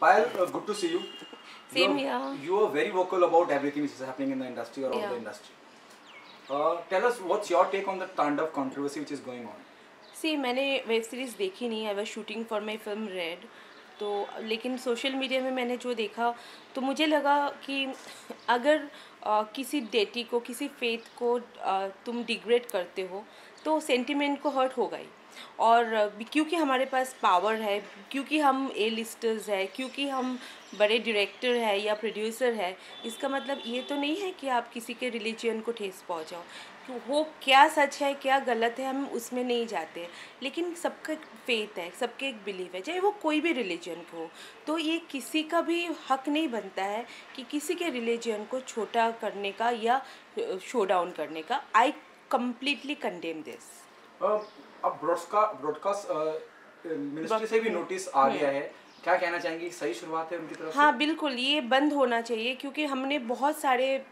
Payal, good to see you. Same here. You are very vocal about everything which is happening in the industry or out of the industry. Tell us what's your take on the Tandav controversy which is going on. See, मैंने web series देखी नहीं. I was shooting for my film red. तो लेकिन social media में मैंने जो देखा तो मुझे लगा कि अगर किसी डेटी को, किसी फेथ को तुम डिग्रेड करते हो तो सेंटिमेंट को हर्ट होगा ही. और क्योंकि हमारे पास पावर है, क्योंकि हम ए लिस्टर्स है, क्योंकि हम बड़े डायरेक्टर है या प्रोड्यूसर है, इसका मतलब ये तो नहीं है कि आप किसी के रिलीजन को ठेस पहुंचाओ. तो वो क्या सच है क्या गलत है हम उसमें नहीं जाते हैं, लेकिन सबका एक फेथ है, सबके एक बिलीव है, चाहे वो कोई भी रिलीजन को हो. तो ये किसी का भी हक नहीं बनता है कि किसी के रिलीजन को छोटा करने का या शो डाउन करने का. I completely condemn this. अब ब्रॉडकास्ट मिनिस्ट्री से भी नोटिस आ गया है, क्या कहना चाहेंगी? सही शुरुआत है उनकी तरफ से? हाँ बिल्कुल, ये बंद होना चाहिए क्योंकि हमने बहुत सारे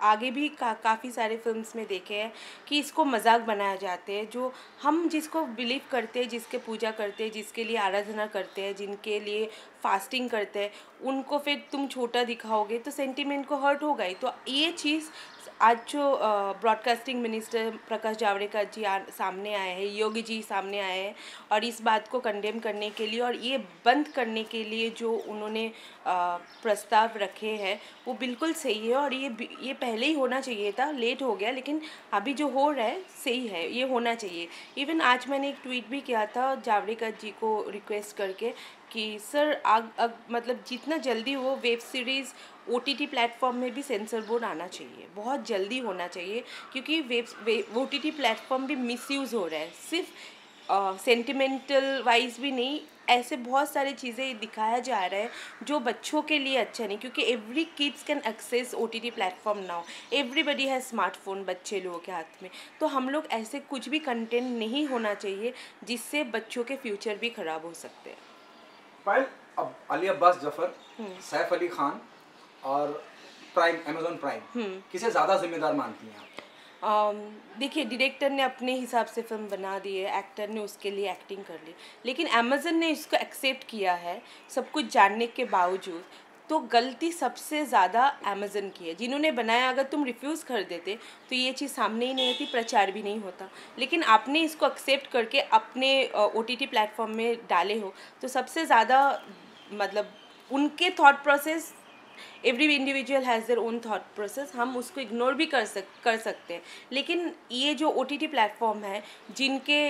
आगे भी काफ़ी सारे फिल्म्स में देखे हैं कि इसको मजाक बनाया जाते हैं. जो हम जिसको बिलीव करते हैं, जिसके पूजा करते हैं, जिसके लिए आराधना करते हैं, जिनके लिए फास्टिंग करते हैं, उनको फिर तुम छोटा दिखाओगे तो सेंटिमेंट को हर्ट होगा ही. तो ये चीज़ आज जो ब्रॉडकास्टिंग मिनिस्टर प्रकाश जावड़ेकर जी सामने आए हैं, योगी जी सामने आए हैं और इस बात को कंडेम करने के लिए और ये बंद करने के लिए जो उन्होंने प्रस्ताव रखे हैं वो बिल्कुल सही है. और ये पहले ही होना चाहिए था, लेट हो गया, लेकिन अभी जो हो रहा है सही है, ये होना चाहिए. इवन आज मैंने एक ट्वीट भी किया था जावड़ेकर जी को रिक्वेस्ट करके कि सर मतलब जितना जल्दी हो वेब सीरीज़ OTT प्लेटफॉर्म में भी सेंसर बोर्ड आना चाहिए, बहुत जल्दी होना चाहिए. क्योंकि OTT प्लेटफॉर्म भी मिसयूज़ हो रहा है, सिर्फ सेंटिमेंटल वाइज भी नहीं, ऐसे बहुत सारी चीज़ें दिखाया जा रहा है जो बच्चों के लिए अच्छा नहीं. क्योंकि every kids can access OTT platform now, everybody है स्मार्टफोन बच्चे लोगों के हाथ में. तो हम लोग ऐसे कुछ भी कंटेंट नहीं होना चाहिए जिससे बच्चों के फ्यूचर भी ख़राब हो सकते हैं. पायल, अब अली अब्बास जफर, सैफ अली खान और प्राइम, अमेज़न प्राइम, किसे ज़्यादा जिम्मेदार मानती हैं आप? देखिए, डायरेक्टर ने अपने हिसाब से फिल्म बना दी है, एक्टर ने उसके लिए एक्टिंग कर ली, लेकिन अमेज़न ने इसको एक्सेप्ट किया है सब कुछ जानने के बावजूद. तो गलती सबसे ज़्यादा अमेज़न की है. जिन्होंने बनाया, अगर तुम रिफ्यूज़ कर देते तो ये चीज़ सामने ही नहीं आती, प्रचार भी नहीं होता. लेकिन आपने इसको एक्सेप्ट करके अपने OTT प्लेटफॉर्म में डाले हो, तो सबसे ज़्यादा मतलब उनके thought process, every individual has their own thought process, हम उसको इग्नोर भी कर सकते हैं. लेकिन ये जो OTT प्लेटफॉर्म है जिनके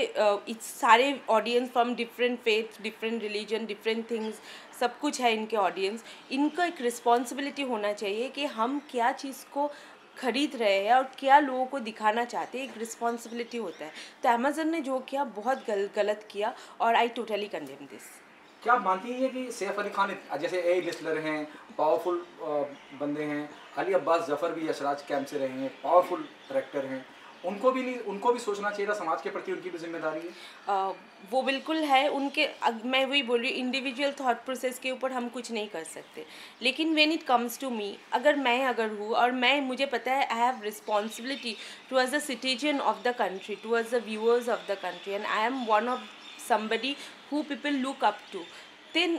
सारे audience from different faith, different religion, different things, सब कुछ है इनके ऑडियंस, इनका एक रिस्पॉन्सिबिलिटी होना चाहिए कि हम क्या चीज़ को खरीद रहे हैं और क्या लोगों को दिखाना चाहते हैं, एक रिस्पॉन्सिबिलिटी होता है. तो अमेज़न ने जो किया बहुत गलत किया और आई टोटली कंडेम दिस. क्या आप मानती हैं कि सैफ अली खान जैसे ए लिस्टर हैं, पावरफुल बंदे हैं, अली अब्बास जफ़र भी यशराज कैंप से रहे हैं, पावरफुल डायरेक्टर हैं, उनको भी सोचना चाहिए था, समाज के प्रति उनकी भी जिम्मेदारी है? वो बिल्कुल है उनके. मैं वही बोल रही हूँ, इंडिविजुअल थॉट प्रोसेस के ऊपर हम कुछ नहीं कर सकते. लेकिन when it comes to me, अगर हूँ और मुझे पता है I have responsibility towards the citizen of the country, towards the viewers of the country, and I am one of somebody who people look up to, then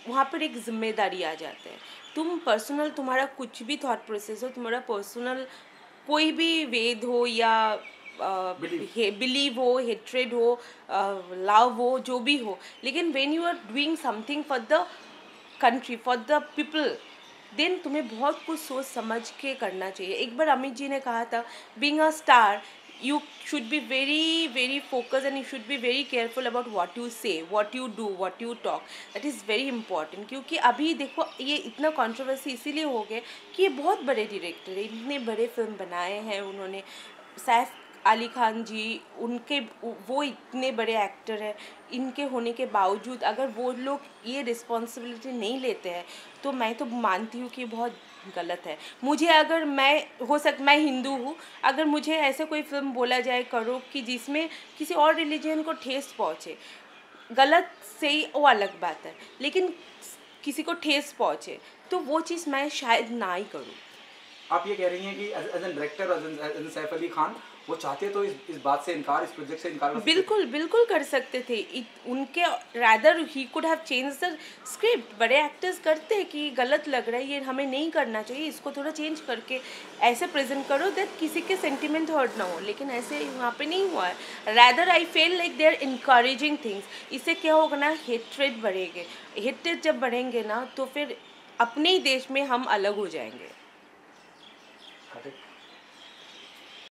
वहाँ पर एक जिम्मेदारी आ जाता है. तुम पर्सनल, तुम्हारा कुछ भी थॉट प्रोसेस हो, तुम्हारा पर्सनल कोई भी वेद हो या बिलीव हो, हेट्रेड हो, लव हो, जो भी हो, लेकिन when you are doing something for the country, for the people, then तुम्हें बहुत कुछ सोच समझ के करना चाहिए. एक बार अमित जी ने कहा था, being a star you should be very focused and you should be very careful about what you say, what you do, what you talk. That is very important. क्योंकि अभी देखो ये इतना कंट्रोवर्सी इसीलिए हो गया कि ये बहुत बड़े डायरेक्टर है, इतने बड़े फिल्म बनाए हैं उन्होंने. सैफ अली खान जी, वो इतने बड़े एक्टर हैं, इनके होने के बावजूद अगर वो लोग ये रिस्पॉन्सिबिलिटी नहीं लेते हैं तो मैं तो मानती हूँ कि बहुत गलत है. मुझे अगर मैं हिंदू हूँ, अगर मुझे ऐसे कोई फिल्म बोला जाए करो कि जिसमें किसी और रिलीजन को ठेस पहुँचे, गलत सही वो अलग बात है, लेकिन किसी को ठेस पहुँचे तो वो चीज़ मैं शायद ना ही करूँ. आप ये कह रही हैं कि as an director, as an Saif Ali Khan, वो चाहते तो इस बात से इनकार, इस प्रोजेक्ट से इनकार कर सकते थे। बिल्कुल बिल्कुल कर सकते थे। उनके rather he could have change the script. बड़े एक्टर्स करते हैं कि गलत लग रहा है, ये हमें नहीं करना चाहिए, इसको थोड़ा चेंज करके ऐसे प्रेजेंट करो दैट किसी के सेंटिमेंट हर्ट ना हो, लेकिन ऐसे वहाँ पे नहीं हुआ है। Rather I feel like they are encouraging things. इससे क्या होगा ना, हेट्रेड बढ़ेंगे। हेट्रेड जब बढ़ेंगे ना तो फिर अपने ही देश में हम अलग हो जाएंगे।